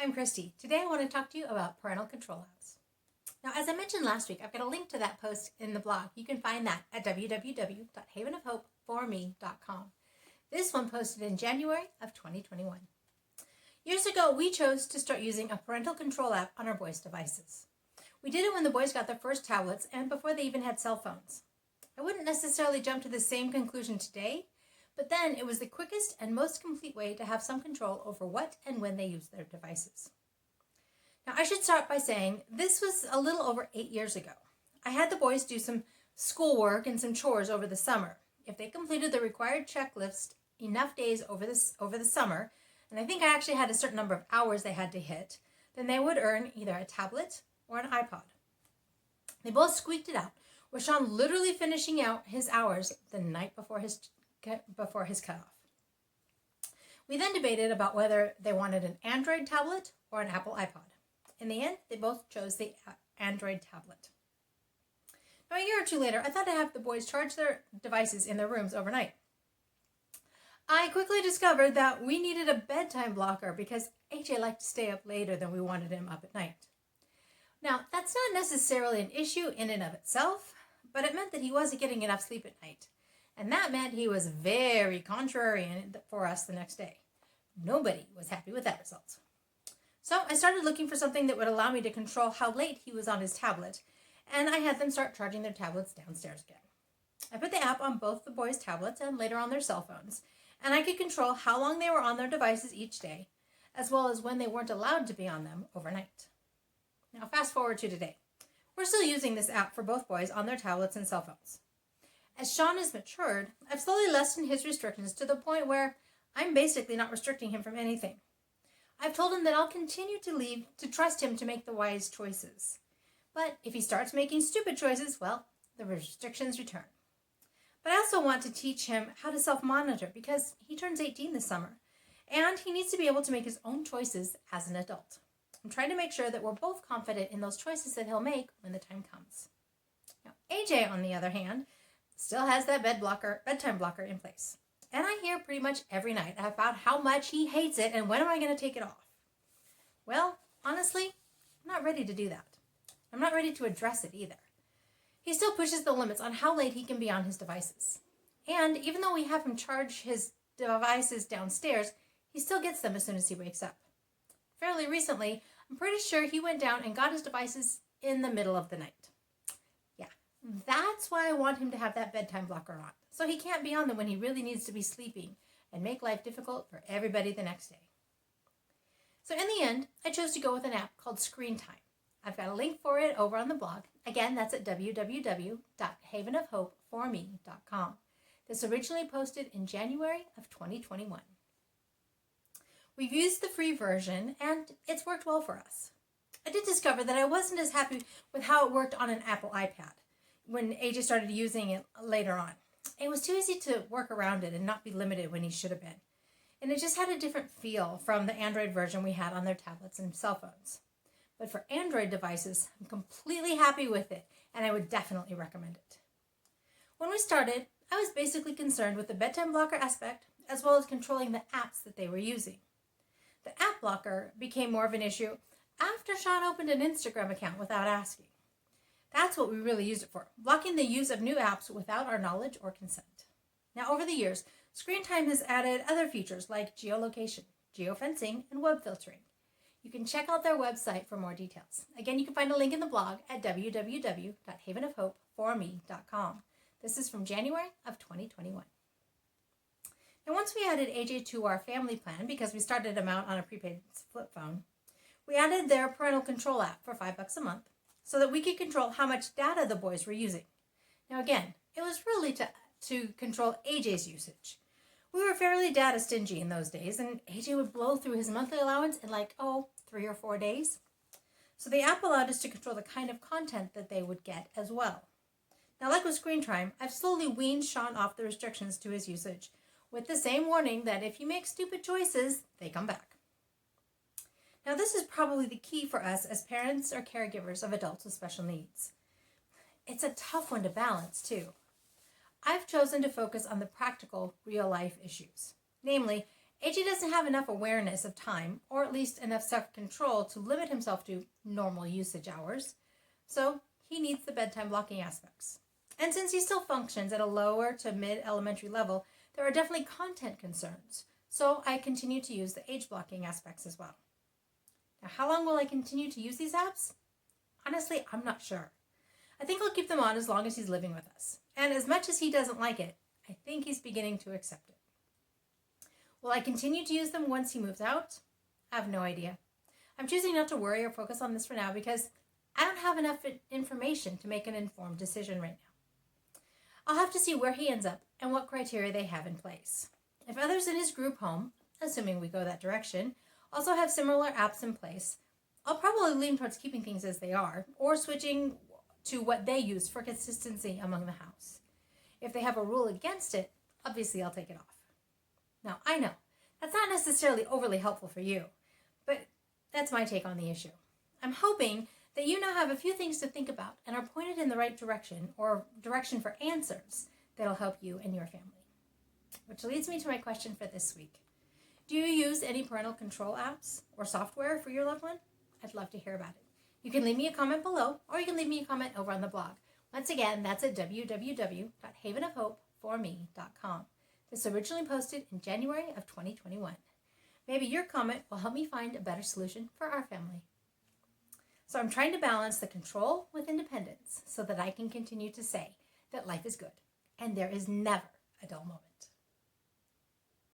I'm Christy. Today I want to talk to you about parental control apps. Now, as I mentioned last week, I've got a link to that post in the blog. You can find that at www.havenofhopeforme.com. This one posted in January of 2021. Years ago, we chose to start using a parental control app on our boys' devices. We did it when the boys got their first tablets and before they even had cell phones. I wouldn't necessarily jump to the same conclusion today, but then it was the quickest and most complete way to have some control over what and when they use their devices. Now, I should start by saying this was a little over 8 years ago. I had the boys do some schoolwork and some chores over the summer. If they completed the required checklist enough days over the summer, and I think I actually had a certain number of hours they had to hit, then they would earn either a tablet or an iPod. They both squeaked it out, with Sean literally finishing out his hours the night before his cutoff. We then debated about whether they wanted an Android tablet or an Apple iPod. In the end, they both chose the Android tablet. Now, a year or two later, I thought I'd have the boys charge their devices in their rooms overnight. I quickly discovered that we needed a bedtime blocker because AJ liked to stay up later than we wanted him up at night. Now, that's not necessarily an issue in and of itself, but it meant that he wasn't getting enough sleep at night. And that meant he was very contrarian for us the next day. Nobody was happy with that result. So I started looking for something that would allow me to control how late he was on his tablet, and I had them start charging their tablets downstairs again. I put the app on both the boys' tablets and later on their cell phones, and I could control how long they were on their devices each day, as well as when they weren't allowed to be on them overnight. Now, fast forward to today. We're still using this app for both boys on their tablets and cell phones. As Sean has matured, I've slowly lessened his restrictions to the point where I'm basically not restricting him from anything. I've told him that I'll continue to trust him to make the wise choices. But if he starts making stupid choices, well, the restrictions return. But I also want to teach him how to self-monitor because he turns 18 this summer, and he needs to be able to make his own choices as an adult. I'm trying to make sure that we're both confident in those choices that he'll make when the time comes. Now, AJ, on the other hand, still has that bedtime blocker in place. And I hear pretty much every night about how much he hates it and when am I going to take it off? Well, honestly, I'm not ready to do that. I'm not ready to address it either. He still pushes the limits on how late he can be on his devices. And even though we have him charge his devices downstairs, he still gets them as soon as he wakes up. Fairly recently, I'm pretty sure he went down and got his devices in the middle of the night. Yeah, that's why I want him to have that bedtime blocker on, so he can't be on them when he really needs to be sleeping and make life difficult for everybody the next day. So in the end, I chose to go with an app called Screen Time. I've got a link for it over on the blog. Again, that's at www.havenofhopeforme.com. This originally posted in January of 2021. We've used the free version, and it's worked well for us. I did discover that I wasn't as happy with how it worked on an Apple iPad when AJ started using it later on. It was too easy to work around it and not be limited when he should have been. And it just had a different feel from the Android version we had on their tablets and cell phones. But for Android devices, I'm completely happy with it, and I would definitely recommend it. When we started, I was basically concerned with the bedtime blocker aspect, as well as controlling the apps that they were using. The app blocker became more of an issue after Sean opened an Instagram account without asking. That's what we really used it for, blocking the use of new apps without our knowledge or consent. Now, over the years, Screen Time has added other features like geolocation, geofencing, and web filtering. You can check out their website for more details. Again, you can find a link in the blog at www.havenofhopeforme.com. This is from January of 2021. And once we added AJ to our family plan, because we started him out on a prepaid flip phone, we added their parental control app for $5 a month so that we could control how much data the boys were using. Now again, it was really to control AJ's usage. We were fairly data stingy in those days, and AJ would blow through his monthly allowance in 3 or 4 days. So the app allowed us to control the kind of content that they would get as well. Now, like with Screen Time, I've slowly weaned Sean off the restrictions to his usage, with the same warning that if you make stupid choices, they come back. Now, this is probably the key for us as parents or caregivers of adults with special needs. It's a tough one to balance, too. I've chosen to focus on the practical, real-life issues. Namely, AJ doesn't have enough awareness of time, or at least enough self-control to limit himself to normal usage hours, so he needs the bedtime blocking aspects. And since he still functions at a lower to mid-elementary level, there are definitely content concerns, so I continue to use the age blocking aspects as well. Now, how long will I continue to use these apps? Honestly, I'm not sure. I think I'll keep them on as long as he's living with us. And as much as he doesn't like it, I think he's beginning to accept it. Will I continue to use them once he moves out? I have no idea. I'm choosing not to worry or focus on this for now because I don't have enough information to make an informed decision right now. I'll have to see where he ends up and what criteria they have in place. If others in his group home, assuming we go that direction, also have similar apps in place, I'll probably lean towards keeping things as they are or switching to what they use for consistency among the house. If they have a rule against it, obviously I'll take it off. Now, I know that's not necessarily overly helpful for you, but that's my take on the issue. I'm hoping that you now have a few things to think about and are pointed in the right direction or direction for answers that'll help you and your family. Which leads me to my question for this week. Do you use any parental control apps or software for your loved one? I'd love to hear about it. You can leave me a comment below, or you can leave me a comment over on the blog. Once again, that's at www.havenofhopeforme.com. This originally posted in January of 2021. Maybe your comment will help me find a better solution for our family. So I'm trying to balance the control with independence so that I can continue to say that life is good and there is never a dull moment.